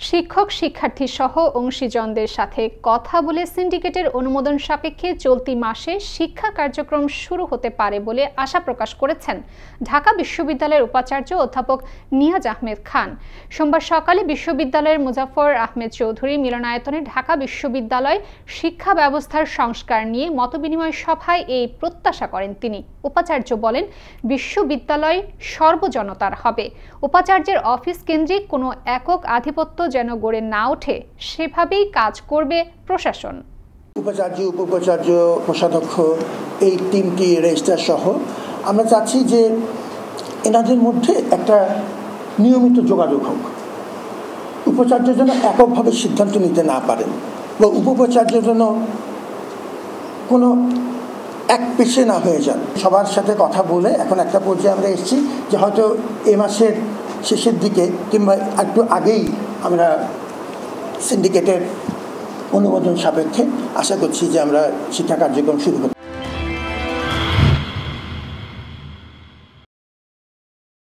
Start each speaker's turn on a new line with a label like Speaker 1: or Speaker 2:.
Speaker 1: শিক্ষক শিক্ষার্থী সহ অংশীজনদের সাথে কথা বলে সিন্ডিকেটের অনুমোদন সাপেক্ষে চলতি মাসে শিক্ষা কার্যক্রম শুরু হতে পারে বলে আশা প্রকাশ করেছেন ঢাকা বিশ্ববিদ্যালয়ের উপাচার্য অধ্যাপক নিয়াজ আহমেদ খান। সোমবার সকালে বিশ্ববিদ্যালয়ের মুজাফফর আহমেদ চৌধুরী মিলনায়তনে ঢাকা বিশ্ববিদ্যালয় শিক্ষা ব্যবস্থার সংস্কার নিয়ে মতবিনিময় সভায় এই প্রত্যাশা করেন তিনি। উপাচার্য বলেন, বিশ্ববিদ্যালয় সর্বজনতার হবে। উপাচার্যের অফিস কেন্দ্রিক কোনো একক আধিপত্য যেন গড়ে না ওঠে, সেভাবেই কাজ করবে প্রশাসন।
Speaker 2: উপাচার্য, উপ-উপাচার্য, কোষাধ্যক্ষ এই তিনটি রেজিস্ট্রার সহ আমরা চাচ্ছি যে এনাদের মধ্যে একটা নিয়মিত যোগাযোগ হোক। উপাচার্য যেন এককভাবে সিদ্ধান্ত নিতে না পারেন বা উপ-উপাচার্য যেন কোনো এক পেশে না হয়ে যান। সবার সাথে কথা বলে এখন একটা পর্যায়ে আমরা এসেছি যে হয়তো এ মাসের শেষের দিকে কিংবা একটু আগেই আমরা সিন্ডিকেটের অনুমোদন সাপেক্ষে আশা করছি যে আমরা শিক্ষা কার্যক্রম শুরু করব।